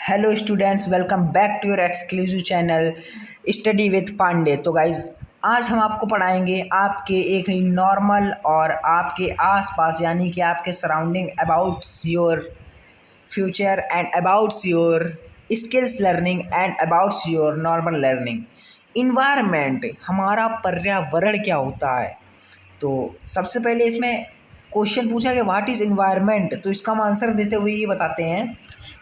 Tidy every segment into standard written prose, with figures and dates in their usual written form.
Hello students, welcome back to your exclusive channel study with Pandey. तो guys, आज हम आपको पढ़ाएंगे आपके एक नॉर्मल और आपके आसपास यानी कि आपके surrounding abouts your future and abouts your skills learning and abouts your normal learning. Environment, हमारा पर्यावरण क्या होता है। तो सबसे पहले इसमें क्वेश्चन पूछा कि व्हाट इज़ इन्वायरमेंट, तो इसका हम आंसर देते हुए ये बताते हैं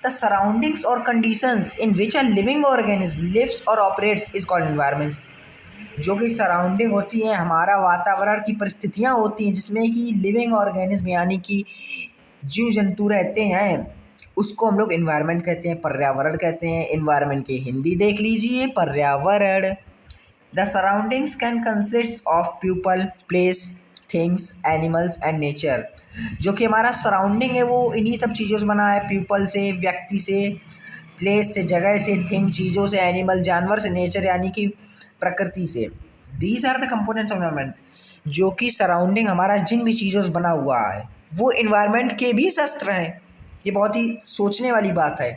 द सराउंडिंग्स और conditions in which a living organism lives और ऑपरेट्स इज कॉल्ड इन्वायरमेंट्स। जो कि सराउंडिंग होती है, हमारा वातावरण की परिस्थितियाँ होती हैं जिसमें कि लिविंग ऑर्गेनिज्म यानी कि जीव जंतु रहते हैं, उसको हम लोग इन्वायरमेंट कहते हैं, पर्यावरण कहते हैं। इन्वायरमेंट की हिंदी देख लीजिए, पर्यावरण। The surroundings can consist of people, place, things, animals and nature। जो कि हमारा सराउंडिंग है वो इन्हीं सब चीज़ों से बना है, पीपल से, व्यक्ति से, प्लेस से, जगह से, थिंग चीज़ों से, एनिमल जानवर से, नेचर यानी कि प्रकृति से। These are the components of environment. जो कि सराउंडिंग हमारा जिन भी चीज़ों से बना हुआ है वो इन्वायरमेंट के भी शस्त्र हैं। ये बहुत ही सोचने वाली बात है,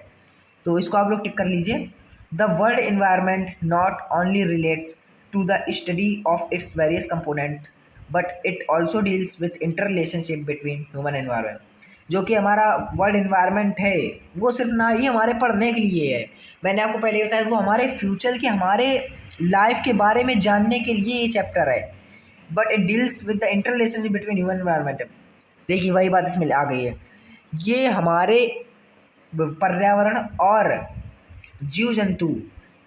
तो इसको आप लोग टिक कर लीजिए। The word environment not only relates to the study of its various component but it also deals with inter relationship between human environment. जो कि हमारा वर्ड इन्वायरमेंट है वो सिर्फ ना ही हमारे पढ़ने के लिए है, मैंने आपको पहले बताया, वो हमारे फ्यूचर के, हमारे लाइफ के बारे में जानने के लिए ये चैप्टर है। But it deals with the inter relationship between human environment. देखिए वही बात इसमें आ गई है, ये हमारे पर्यावरण और जीव जंतु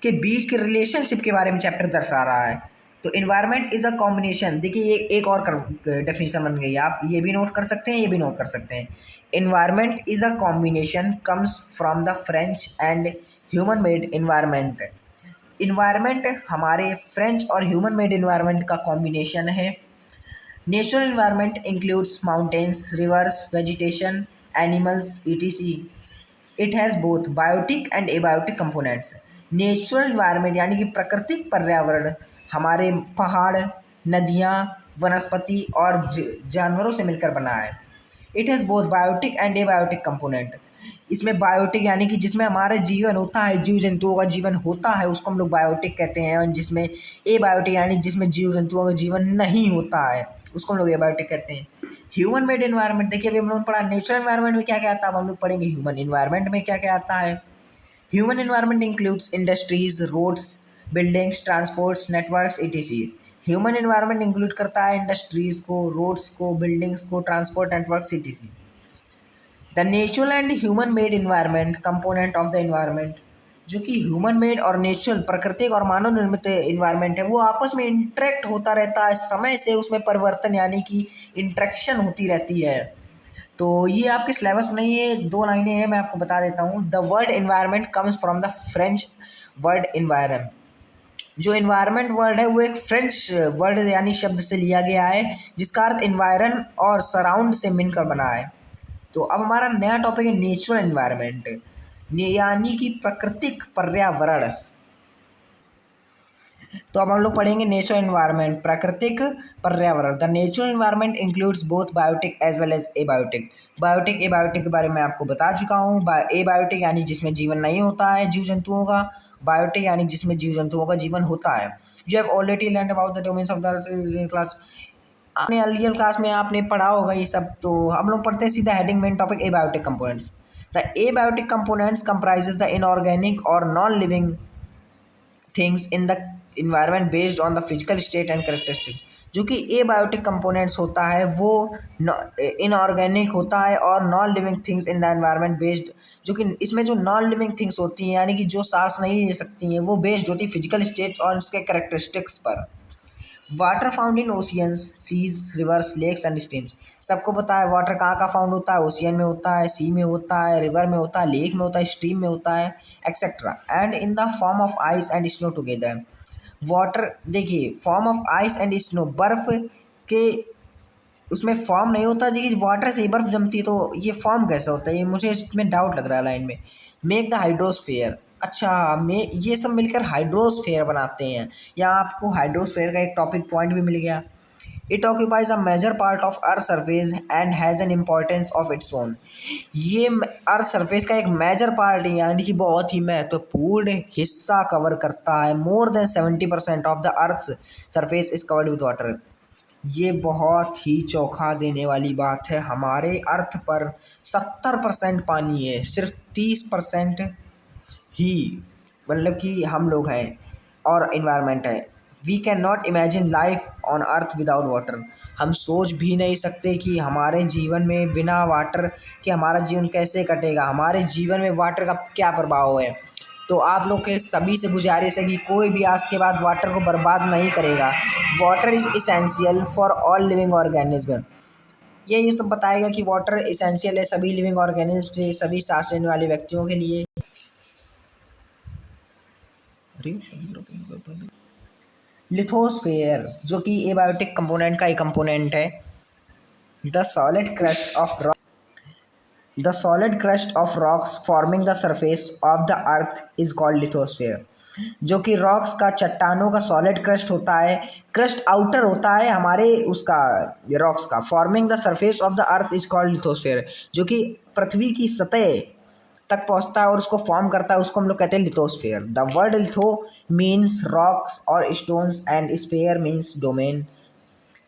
के बीच के रिलेशनशिप के बारे में चैप्टर दर्शा रहा है। तो इन्वायरमेंट इज़ अ कॉम्बिनेशन। देखिए ये एक और डेफिनेशन बन गई, आप ये भी नोट कर सकते हैं, ये भी नोट कर सकते हैं। Environment is a combination comes from the French and human made environment. Environment हमारे फ्रेंच और ह्यूमन मेड इन्वायरमेंट का कॉम्बिनेशन है। Natural environment includes mountains, rivers, vegetation, animals, etc। It has both biotic and abiotic components. Natural environment यानी कि प्राकृतिक पर्यावरण हमारे पहाड़, नदियाँ, वनस्पति और जानवरों से मिलकर बना है। It has both biotic and abiotic component. इसमें बायोटिक यानी कि जिसमें हमारा जीवन होता है, जीव जंतुओं का जीवन होता है, उसको हम लोग बायोटिक कहते हैं। और जिसमें एबायोटिक यानी जिसमें जीव जंतुओं का जीवन नहीं होता है, उसको हम लोग एबायोटिक कहते हैं। ह्यूमन मेड इन्वायरमेंट, देखिए अभी हम लोगों ने पढ़ा नेचुरल इन्वायरमेंट में क्या क्या आता है, अब हम लोग पढ़ेंगे ह्यूमन इन्वायरमेंट में क्या क्या आता है। Human environment includes industries, roads, buildings, transports, networks, etc। Human environment include करता है इंडस्ट्रीज को, रोड्स को, बिल्डिंग्स को, transport networks, etc। The natural and human made environment component of the environment. जो कि ह्यूमन मेड और नेचुरल प्राकृतिक और मानव निर्मित इन्वायरमेंट है वो आपस में इंटरेक्ट होता रहता है, समय से उसमें परिवर्तन यानी कि इंट्रैक्शन होती रहती है। तो ये आपके सिलेबस में ये दो लाइनें हैं, मैं आपको बता देता हूँ। The word environment comes from the French word environ. जो इन्वायरमेंट वर्ड है वो एक फ्रेंच वर्ड यानी शब्द से लिया गया है जिसका अर्थ इन्वायरन और सराउंड से मिलकर बना है। तो अब हमारा नया टॉपिक है नेचुरल इन्वायरमेंट यानी कि प्राकृतिक पर्यावरण। तो अब हम लोग पढ़ेंगे नेचुरल इन्वायरमेंट, प्राकृतिक पर्यावरण। The natural environment includes both biotic as well as abiotic. Biotic abiotic के बारे में आपको बता चुका हूँ। एबायोटिक यानी जिसमें जीवन नहीं होता है जीव जंतुओं का, बायोटिक यानी जिसमें जीव जंतुओं का जीवन होता है। You have already learn about the domains of the class. आपने अर्लियर क्लास में आपने पढ़ा होगा ये सब। तो हम लोग पढ़ते हैं सीधा heading main topic abiotic components. The abiotic components comprises the inorganic और non living things in the environment based on the physical state and characteristic. जो कि एबायोटिक कंपोनेंट्स होता है वो इनऑर्गेनिक होता है और non living things in the environment based. जो कि इसमें जो नॉन लिविंग थिंग्स होती हैं यानी कि जो सांस नहीं ले सकती हैं वो बेस्ड होती है फिजिकल स्टेट्स और उसके कैरेक्टरिस्टिक्स पर। Water found in oceans, seas, rivers, lakes and streams. सबको पता है वाटर कहाँ कहाँ फाउंड होता है, ओशियन में होता है, सी में होता है, रिवर में होता है, लेक में होता है, स्ट्रीम में होता है, etcetera. And in the form of ice and snow together. Water, देखिए form of ice and snow, बर्फ के उसमें फॉर्म नहीं होता। देखिए वाटर से ही बर्फ जमती है, तो ये फॉर्म कैसा होता है, ये मुझे इसमें डाउट लग रहा है लाइन में। मेक द हाइड्रोस्फेयर, अच्छा में ये सब मिलकर हाइड्रोस्फेयर बनाते हैं। यहाँ आपको हाइड्रोस्फेयर का एक टॉपिक पॉइंट भी मिल गया। It occupies a major part of earth surface and has an importance of its own. ये अर्थ सरफेस का एक मेजर पार्ट है, यानी कि बहुत ही महत्वपूर्ण हिस्सा कवर करता है। More than 70% of the earth surface is covered with water. ये बहुत ही चौंका देने वाली बात है। हमारे अर्थ पर 70% पानी है, सिर्फ 30% ही मतलब कि हम लोग हैं और इन्वायरमेंट है। We can not imagine life on earth without water. हम सोच भी नहीं सकते कि हमारे जीवन में बिना वाटर के हमारा जीवन कैसे कटेगा, हमारे जीवन में वाटर का क्या प्रभाव है। तो आप लोग के सभी से गुजारिश है कि कोई भी आज के बाद वाटर को बर्बाद नहीं करेगा। Water is essential for all living organism. ये सब बताएगा कि वाटर इसेंशियल है सभी लिविंग ऑर्गेनिज्म के, सभी सांस लेने वाले व्यक्तियों के लिए। लिथोस्फेयर जो कि एबायोटिक कंपोनेंट का एक कंपोनेंट है। The solid crust of The solid crust of rocks forming the surface of the earth is called lithosphere। जो कि रॉक्स का, चट्टानों का सॉलिड क्रस्ट होता है, क्रस्ट आउटर होता है हमारे उसका रॉक्स का। Forming the surface of the earth is called lithosphere. जो कि पृथ्वी की सतह तक पहुंचता है और उसको फॉर्म करता है, उसको हम लोग कहते हैं lithosphere. The word litho means rocks और stones and sphere means domain.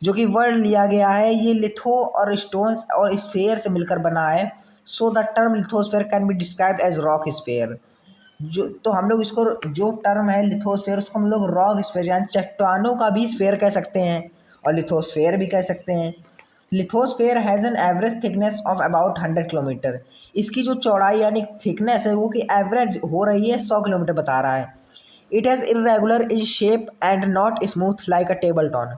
जो कि वर्ड लिया गया है ये लिथो और स्टोन्स और स्फेयर से मिलकर बना है। So the term lithosphere can be described as rock sphere. जो तो हम लोग इसको, जो टर्म है लिथोस्फेयर, उसको हम लोग रॉक स्फेयर यानी चट्टानों का भी स्फेयर कह सकते हैं और लिथोस्फेयर भी कह सकते हैं। Lithosphere has an average thickness of about 100 kilometre. इसकी जो चौड़ाई यानी थिकनेस है वो कि एवरेज हो रही है 100 किलोमीटर बता रहा है। It has irregular in shape and not smooth like a table top.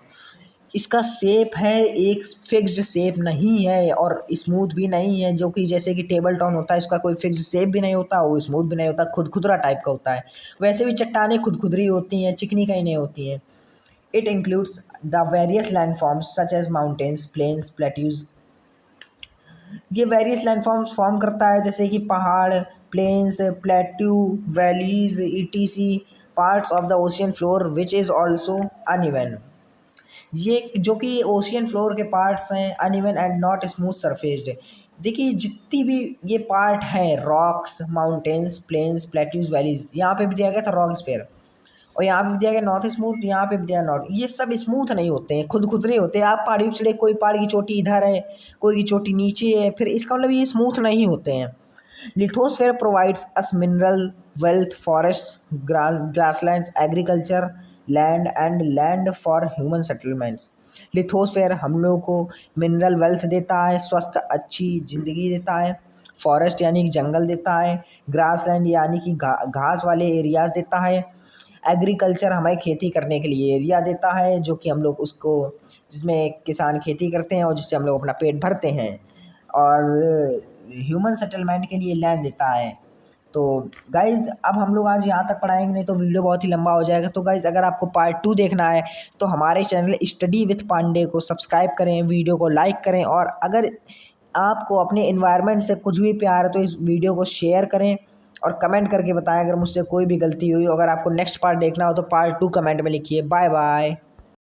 इसका शेप है एक फिक्स्ड शेप नहीं है और स्मूथ भी नहीं है, जो कि जैसे कि टेबल टॉन होता है इसका कोई फिक्स्ड शेप भी नहीं होता, वो स्मूथ भी नहीं होता, खुदखुदरा टाइप का होता है। वैसे भी चट्टानें खुदखुदरी होती हैं, चिकनी कहीं नहीं होती हैं। It includes the various landforms such as mountains, plains, plateaus. ये वेरियस लैंडफॉर्म्स फॉर्म करता है जैसे कि पहाड़, plains, plateau, valleys, ETC, parts of the ocean floor which is also uneven. ये जो कि ओशियन फ्लोर के पार्ट्स हैं, uneven and not smooth surfaced. देखिए जितनी भी ये पार्ट हैं, rocks, mountains, plains, plateaus, valleys, यहाँ पे भी दिया गया था रॉक स्फेयर और यहाँ पे भी दिया गया नॉट स्मूथ, यहाँ पे भी दिया नॉट। ये सब स्मूथ नहीं होते हैं, खुदरे होते हैं। आप पहाड़ी चढ़े, कोई पहाड़ की चोटी इधर है, कोई की चोटी नीचे है, फिर इसका मतलब ये स्मूथ नहीं होते हैं। Lithosphere provides us mineral wealth, forest, grasslands, agriculture land and land for human settlements. Lithosphere हम लोगों को मिनरल वेल्थ देता है, स्वस्थ अच्छी ज़िंदगी देता है, फॉरेस्ट यानी कि जंगल देता है, ग्रास लैंड यानी कि घास वाले एरियाज़ देता है, एग्रीकल्चर हमें खेती करने के लिए एरिया देता है जो कि हम लोग उसको, जिसमें किसान खेती करते हैं और जिससे हम लोग अपना पेट भरते हैं, और ह्यूमन सेटलमेंट के लिए लैंड देता है। तो गाइज़ अब हम लोग आज यहाँ तक पढ़ाएंगे, नहीं तो वीडियो बहुत ही लंबा हो जाएगा। तो गाइज़ अगर आपको पार्ट 2 देखना है तो हमारे चैनल स्टडी विथ पांडे को सब्सक्राइब करें, वीडियो को लाइक करें, और अगर आपको अपने एनवायरनमेंट से कुछ भी प्यार है तो इस वीडियो को शेयर करें और कमेंट करके बताएं अगर मुझसे कोई भी गलती हुई। अगर आपको नेक्स्ट पार्ट देखना हो तो पार्ट 2 कमेंट में लिखिए। Bye bye.